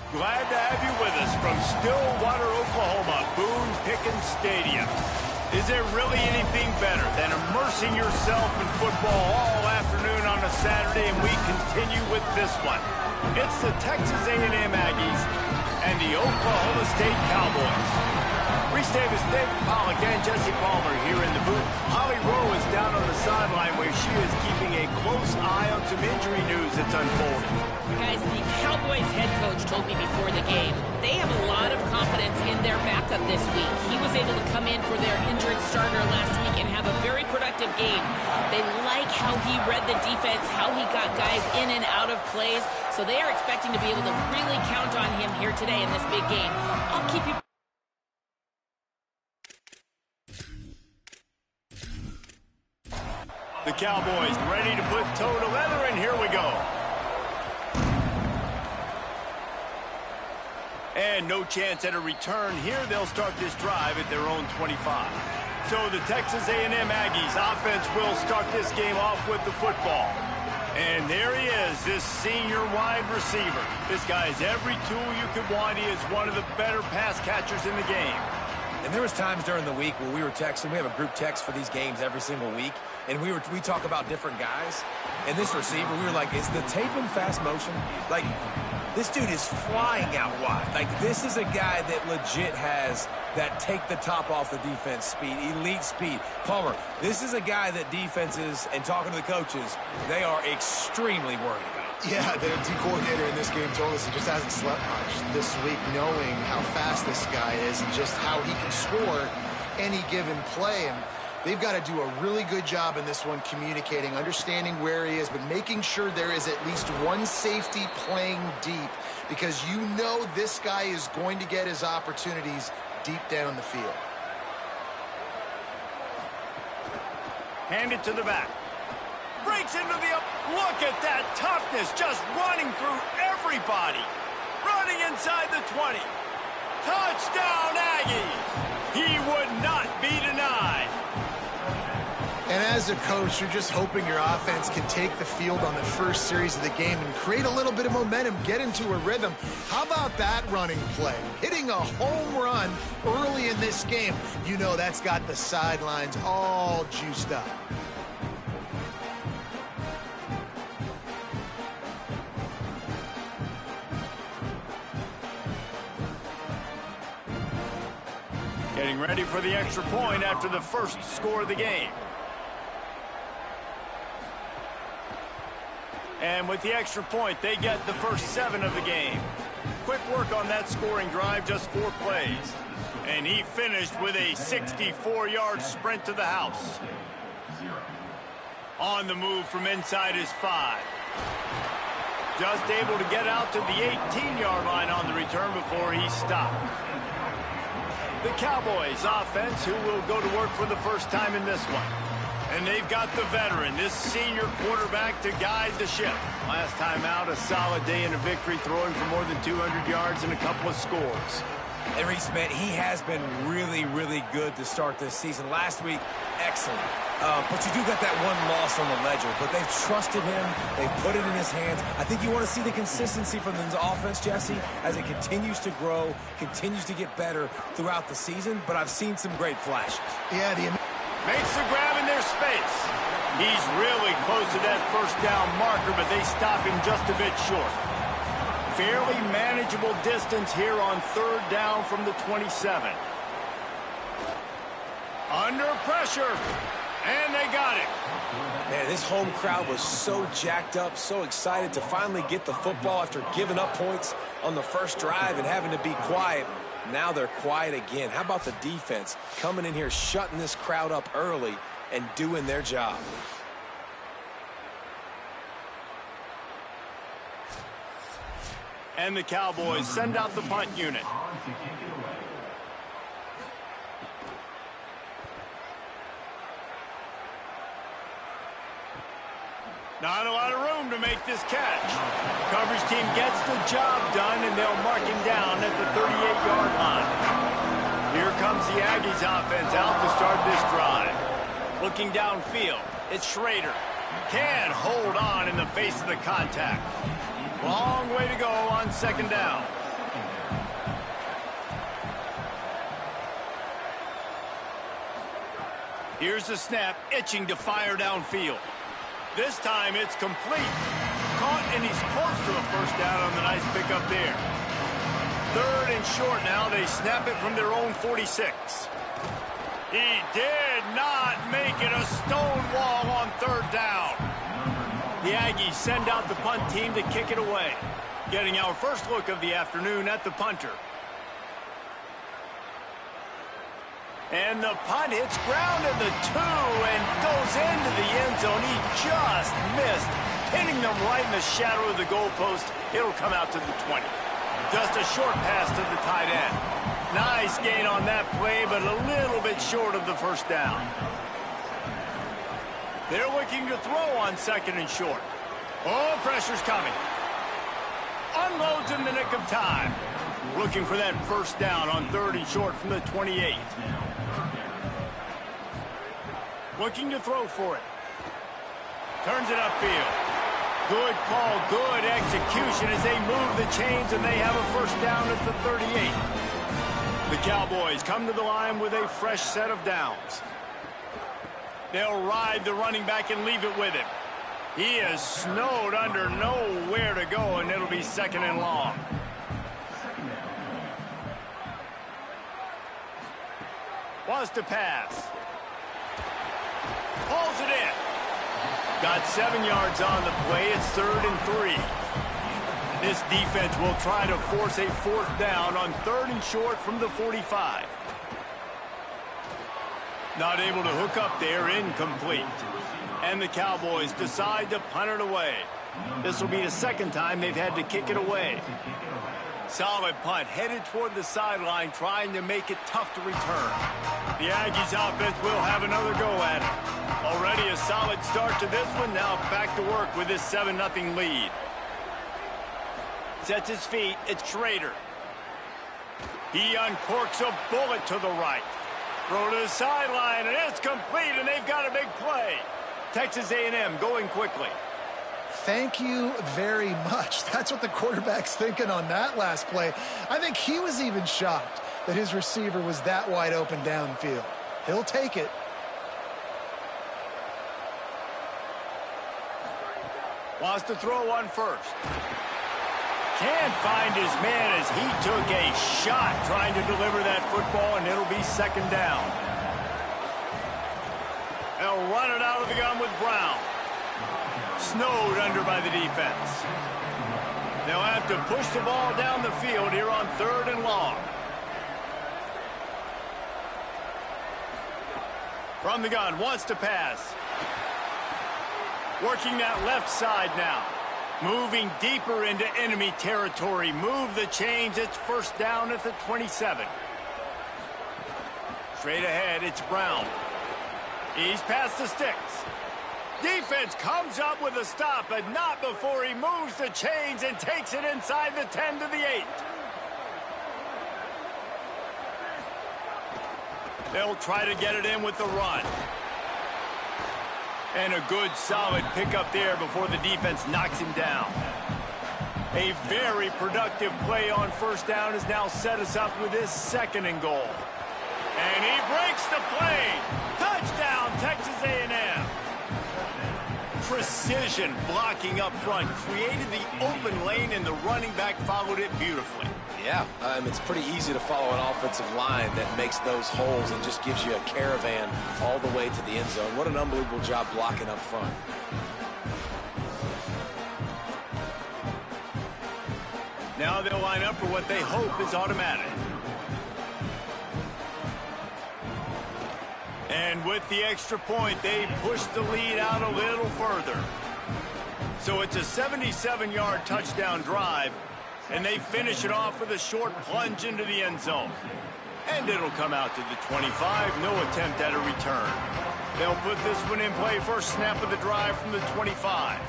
Glad to have you with us from Stillwater, Oklahoma, Boone Pickens Stadium. Is there really anything better than immersing yourself in football all afternoon on a Saturday, and we continue with this one. It's the Texas A&M Aggies and the Oklahoma State Cowboys. Reese Davis, David Pollock, and Jesse Palmer here in the booth. Holly Rowe is down on the sideline where she is keeping a close eye on some injury news that's unfolding. Guys, the Cowboys head coach told me before the game they have a lot of confidence in their backup this week. He was able to come in for their injured starter last week and have a very productive game. They like how he read the defense, how he got guys in and out of plays, so they are expecting to be able to really count on him here today in this big game. I'll keep you... The Cowboys ready to put toe to leather, and here we go. And no chance at a return here. They'll start this drive at their own 25. So the Texas A&M Aggies offense will start this game off with the football. And there he is, this senior wide receiver. This guy has every tool you could want. He is one of the better pass catchers in the game. And there was times during the week where we were texting. We have a group text for these games every single week. And we talk about different guys. And this receiver, we were like, is the tape in fast motion? Like, this dude is flying out wide. Like, this is a guy that legit has that take the top off the defense speed, elite speed. Palmer, this is a guy that defenses, and talking to the coaches, they are extremely worried about. Yeah, the D coordinator in this game told us he just hasn't slept much this week, knowing how fast this guy is and just how he can score any given play. And they've got to do a really good job in this one communicating, understanding where he is, but making sure there is at least one safety playing deep, because you know this guy is going to get his opportunities deep down the field. Hand it to the back. Breaks into the up. Look at that toughness, just running through everybody. Running inside the 20. Touchdown, Aggies. He would not be denied. And as a coach, you're just hoping your offense can take the field on the first series of the game and create a little bit of momentum, get into a rhythm. How about that running play? Hitting a home run early in this game. You know that's got the sidelines all juiced up. Getting ready for the extra point after the first score of the game. And with the extra point, they get the first 7 of the game. Quick work on that scoring drive, just 4 plays. And he finished with a 64-yard sprint to the house. On the move from inside his 5. Just able to get out to the 18-yard line on the return before he stopped. The Cowboys offense, who will go to work for the first time in this one. And they've got the veteran, this senior quarterback, to guide the ship. Last time out, a solid day in a victory, throwing for more than 200 yards and a couple of scores. And Reese, man, he has been really, really good to start this season. Last week, excellent. But you do got that one loss on the ledger. But they've trusted him. They've put it in his hands. I think you want to see the consistency from this offense, Jesse, as it continues to grow, continues to get better throughout the season. But I've seen some great flashes. Yeah, makes the grab in their space. He's really close to that first down marker, but they stop him just a bit short. Fairly manageable distance here on 3rd down from the 27. Under pressure, and they got it. Man, this home crowd was so jacked up, so excited to finally get the football after giving up points on the first drive and having to be quiet. Now they're quiet again. How about the defense coming in here, shutting this crowd up early and doing their job? And the Cowboys send out the punt unit. Not a lot of room to make this catch. Coverage team gets the job done, and they'll mark him down at the 38-yard line. Here comes the Aggies offense out to start this drive. Looking downfield, it's Schrader. Can hold on in the face of the contact. Long way to go on 2nd down. Here's the snap, itching to fire downfield. This time it's complete. Caught, and he's close to a first down on the nice pickup there. 3rd and short now. They snap it from their own 46. He did not make it a stone wall on 3rd down. The Aggies send out the punt team to kick it away. Getting our first look of the afternoon at the punter. And the punt hits ground in the 2 and goes into the end zone. He just missed, hitting them right in the shadow of the goalpost. It'll come out to the 20. Just a short pass to the tight end. Nice gain on that play, but a little bit short of the first down. They're looking to throw on 2nd and short. Oh, pressure's coming. Unloads in the nick of time. Looking for that first down on 3rd and short from the 28. Looking to throw for it. Turns it upfield. Good call, good execution as they move the chains, and they have a first down at the 38. The Cowboys come to the line with a fresh set of downs. They'll ride the running back and leave it with him. He is snowed under, nowhere to go, and it'll be 2nd and long. Wants to pass. Pulls it in. Got 7 yards on the play. It's 3rd and 3. This defense will try to force a 4th down on 3rd and short from the 45. Not able to hook up there, incomplete. And the Cowboys decide to punt it away. This will be the 2nd time they've had to kick it away. Solid punt, headed toward the sideline, trying to make it tough to return. The Aggies offense will have another go at it. Already a solid start to this one, now back to work with this 7-0 lead. Sets his feet, it's Schrader. He uncorks a bullet to the right. Throw to the sideline, and it's complete, and they've got a big play. Texas A&M going quickly. Thank you very much. That's what the quarterback's thinking on that last play. I think he was even shocked that his receiver was that wide open downfield. He'll take it. Wants to throw on 1st. Can't find his man as he took a shot trying to deliver that football, and it'll be 2nd down. They'll run it out of the gun with Brown. Snowed under by the defense. They'll have to push the ball down the field here on 3rd and long. From the gun, wants to pass. Working that left side now. Moving deeper into enemy territory. Move the chains. It's 1st down at the 27. Straight ahead, it's Brown. He's past the sticks. Defense comes up with a stop, but not before he moves the chains and takes it inside the 10 to the 8. They'll try to get it in with the run. And a good, solid pickup there before the defense knocks him down. A very productive play on 1st down has now set us up with this 2nd and goal. And he breaks the play. Touchdown, Texas A&M. Precision blocking up front created the open lane, and the running back followed it beautifully. Yeah, it's pretty easy to follow an offensive line that makes those holes and just gives you a caravan all the way to the end zone. What an unbelievable job blocking up front. Now they'll line up for what they hope is automatic. And with the extra point, they push the lead out a little further. So it's a 77-yard touchdown drive, and they finish it off with a short plunge into the end zone. And it'll come out to the 25, no attempt at a return. They'll put this one in play first snap of the drive from the 25.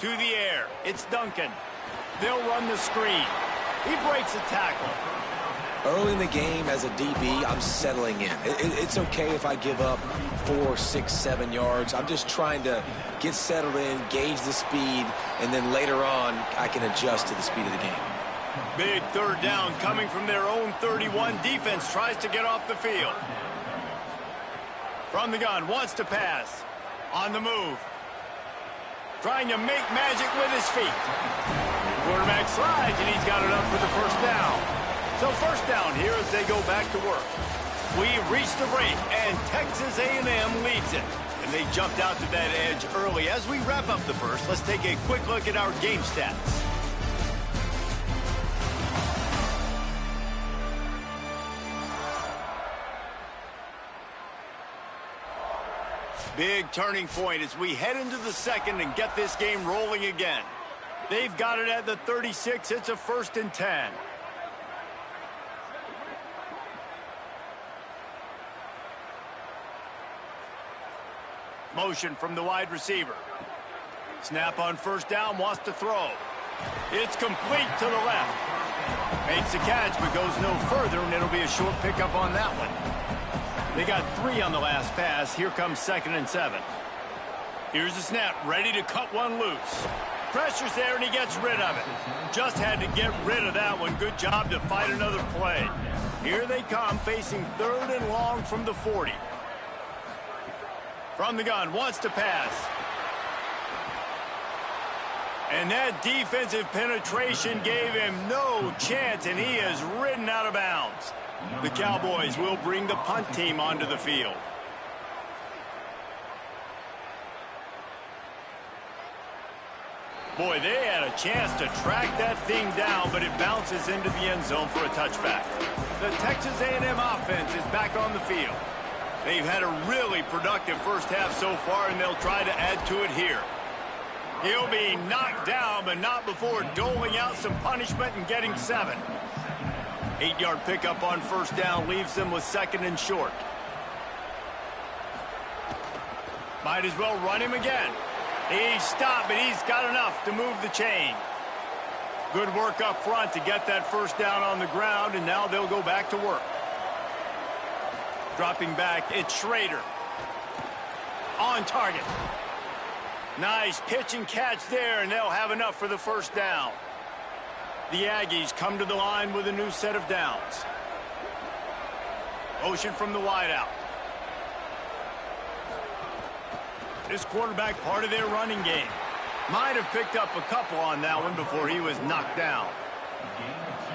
To the air, it's Duncan. They'll run the screen. He breaks a tackle. Early in the game as a DB, I'm settling in. It's okay if I give up 4, 6, 7 yards. I'm just trying to get settled in, gauge the speed, and then later on, I can adjust to the speed of the game. Big third down coming from their own 31. Defense tries to get off the field. From the gun, wants to pass. On the move. Trying to make magic with his feet. Quarterback slides, and he's got it up for the first down. So first down here as they go back to work. We've reached the break, and Texas A&M leads it. And they jumped out to that edge early. As we wrap up the first, let's take a quick look at our game stats. Big turning point as we head into the second and get this game rolling again. They've got it at the 36. It's a 1st and 10. Motion from the wide receiver. Snap on first down, wants to throw. It's complete to the left. Makes the catch, but goes no further, and it'll be a short pickup on that one. They got 3 on the last pass. Here comes 2nd and 7. Here's the snap, ready to cut one loose. Pressure's there, and he gets rid of it. Just had to get rid of that one. Good job to fight another play. Here they come, facing 3rd and long from the 40. From the gun, wants to pass. And that defensive penetration gave him no chance, and he is ridden out of bounds. The Cowboys will bring the punt team onto the field. Boy, they had a chance to track that thing down, but it bounces into the end zone for a touchback. The Texas A&M offense is back on the field. They've had a really productive first half so far, and they'll try to add to it here. He'll be knocked down, but not before doling out some punishment and getting 7. 8-yard pickup on first down leaves them with 2nd and short. Might as well run him again. He's stopped, but he's got enough to move the chain. Good work up front to get that first down on the ground, and now they'll go back to work. Dropping back, it's Schrader. On target. Nice pitch and catch there, and they'll have enough for the first down. The Aggies come to the line with a new set of downs. Motion from the wideout. This quarterback part of their running game. Might have picked up a couple on that one before he was knocked down.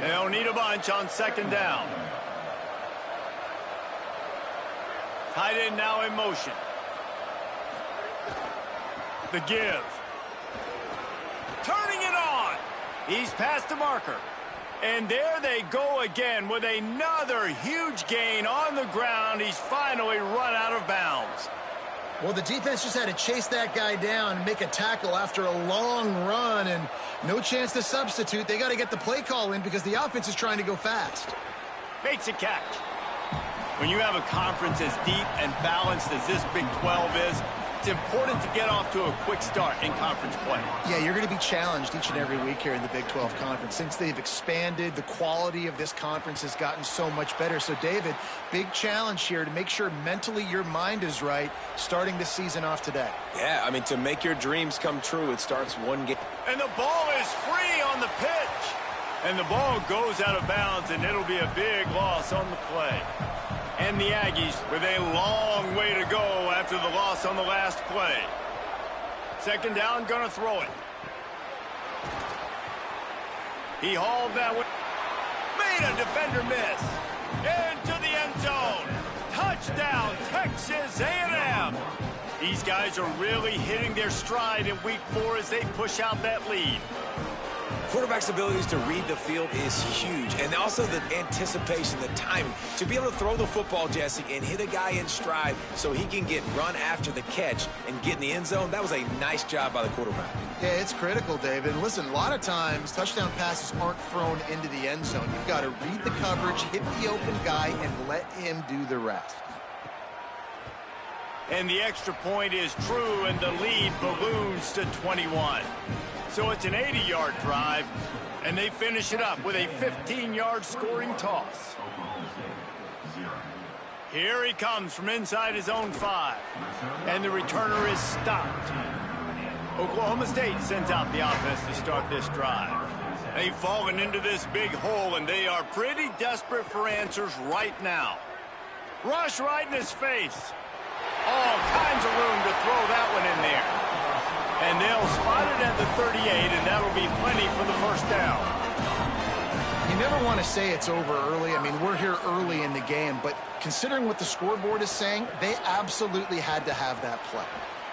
They'll need a bunch on 2nd down. Tight end now in motion. The give. Turning it on. He's past the marker. And there they go again with another huge gain on the ground. He's finally run out of bounds. Well, the defense just had to chase that guy down and make a tackle after a long run, and no chance to substitute. They got to get the play call in because the offense is trying to go fast. Makes a catch. When you have a conference as deep and balanced as this Big 12 is, it's important to get off to a quick start in conference play. Yeah, you're going to be challenged each and every week here in the Big 12 Conference. Since they've expanded, the quality of this conference has gotten so much better. So, David, big challenge here to make sure mentally your mind is right starting the season off today. Yeah, I mean, to make your dreams come true, it starts one game. And the ball is free on the pitch. And the ball goes out of bounds, and it'll be a big loss on the play. And the Aggies with a long way to go after the loss on the last play. 2nd down, gonna throw it. He hauled that one. Made a defender miss. Into the end zone. Touchdown, Texas A&M. These guys are really hitting their stride in week 4 as they push out that lead. Quarterback's abilities to read the field is huge, and also the anticipation, the timing. To be able to throw the football, Jesse, and hit a guy in stride so he can get run after the catch and get in the end zone, that was a nice job by the quarterback. Yeah, it's critical, David. Listen, a lot of times touchdown passes aren't thrown into the end zone. You've got to read the coverage, hit the open guy, and let him do the rest. And the extra point is true, and the lead balloons to 21. So it's an 80-yard drive, and they finish it up with a 15-yard scoring toss. Here he comes from inside his own 5, and the returner is stopped. Oklahoma State sends out the offense to start this drive. They've fallen into this big hole, and they are pretty desperate for answers right now. Rush right in his face. All kinds of room to throw that one in there. And they'll spot it at the 38, and that'll be plenty for the first down. You never want to say it's over early. I mean, we're here early in the game, but considering what the scoreboard is saying, they absolutely had to have that play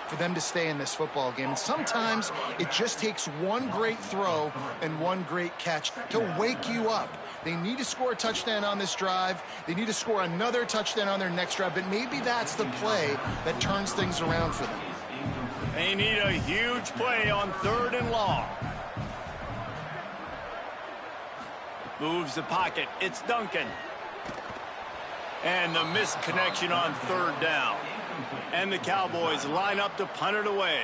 for them to stay in this football game. And sometimes it just takes one great throw and one great catch to wake you up. They need to score a touchdown on this drive. They need to score another touchdown on their next drive, but maybe that's the play that turns things around for them. They need a huge play on 3rd and long. Moves the pocket. It's Duncan. And the missed connection on 3rd down. And the Cowboys line up to punt it away.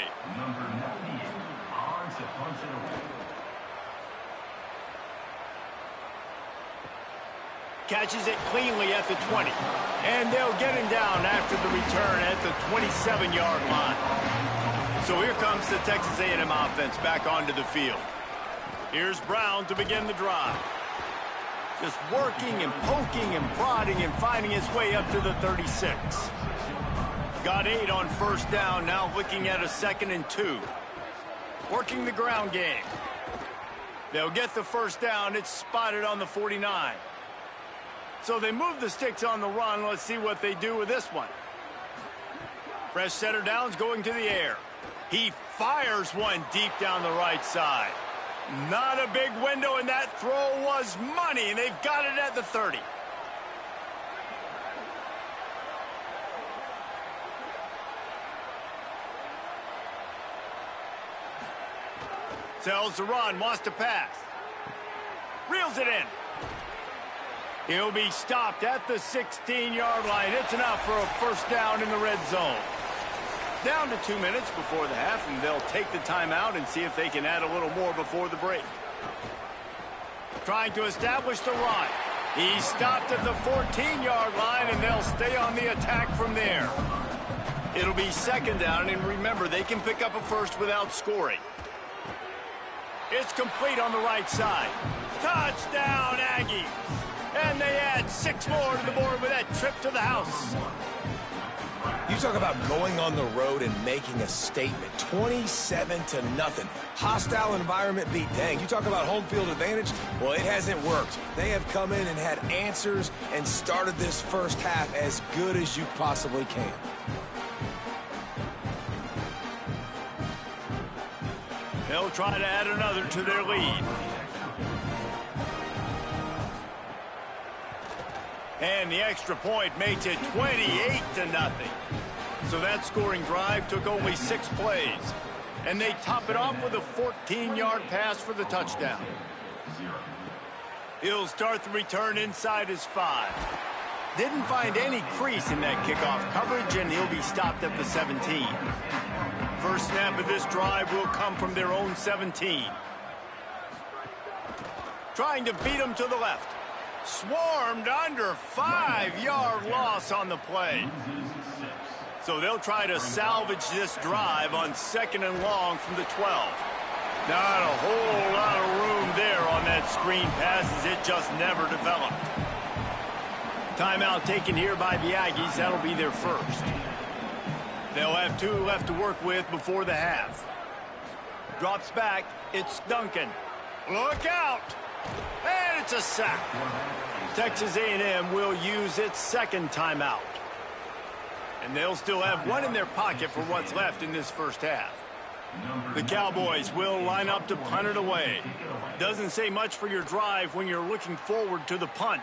Catches it cleanly at the 20. And they'll get him down after the return at the 27-yard line. So here comes the Texas A&M offense back onto the field. Here's Brown to begin the drive. Just working and poking and prodding and finding his way up to the 36. Got 8 on 1st down, now looking at a 2nd and 2. Working the ground game. They'll get the 1st down. It's spotted on the 49. So they move the sticks on the run. Let's see what they do with this one. Fresh center downs going to the air. He fires one deep down the right side. Not a big window, and that throw was money, and they've got it at the 30. Tells the run, wants to pass. Reels it in. He'll be stopped at the 16-yard line. It's enough for a 1st down in the red zone. Down to 2 minutes before the half, and they'll take the timeout and see if they can add a little more before the break. Trying to establish the run. He's stopped at the 14-yard line, and they'll stay on the attack from there. It'll be 2nd down, and remember, they can pick up a 1st without scoring. It's complete on the right side. Touchdown, Aggies! And they add 6 more to the board with that trip to the house. You talk about going on the road and making a statement. 27-0. Hostile environment beat dang. You talk about home field advantage. Well, it hasn't worked. They have come in and had answers and started this first half as good as you possibly can. They'll try to add another to their lead. And the extra point makes it 28-0. So that scoring drive took only 6 plays. And they top it off with a 14-yard pass for the touchdown. He'll start the return inside his 5. Didn't find any crease in that kickoff coverage, and he'll be stopped at the 17. First snap of this drive will come from their own 17. Trying to beat him to the left. Swarmed under, 5-yard loss on the play. So they'll try to salvage this drive on 2nd and long from the 12. Not a whole lot of room there on that screen pass as it just never developed. Timeout taken here by the Aggies. That'll be their first. They'll have 2 left to work with before the half. Drops back. It's Duncan. Look out! And it's a sack. Texas A&M will use its 2nd timeout. And they'll still have 1 in their pocket for what's left in this first half. The Cowboys will line up to punt it away. Doesn't say much for your drive when you're looking forward to the punt.